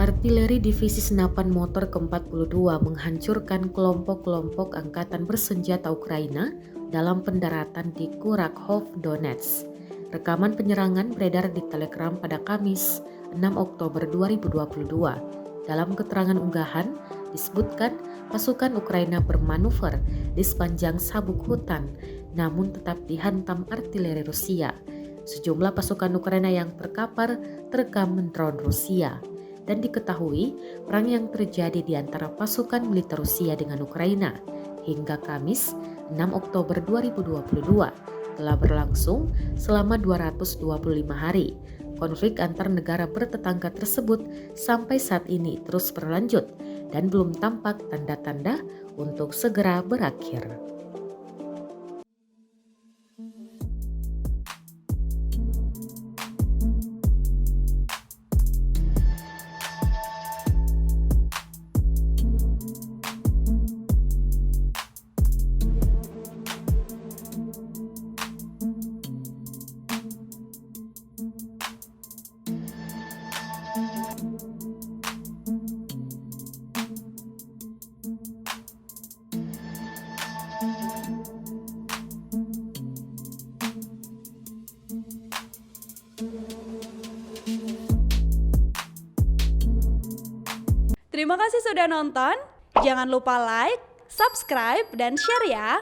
Artileri Divisi Senapan Motor ke-42 menghancurkan kelompok-kelompok angkatan bersenjata Ukraina dalam pendaratan di Kurakhov, Donetsk. Rekaman penyerangan beredar di Telegram pada Kamis, 6 Oktober 2022. Dalam keterangan unggahan, disebutkan pasukan Ukraina bermanuver di sepanjang sabuk hutan, namun tetap dihantam artileri Rusia. Sejumlah pasukan Ukraina yang terkapar terekam drone Rusia. Dan diketahui perang yang terjadi di antara pasukan militer Rusia dengan Ukraina hingga Kamis 6 Oktober 2022 telah berlangsung selama 225 hari. Konflik antar negara bertetangga tersebut sampai saat ini terus berlanjut dan belum tampak tanda-tanda untuk segera berakhir. Terima kasih sudah nonton. Jangan lupa like, subscribe, dan share ya.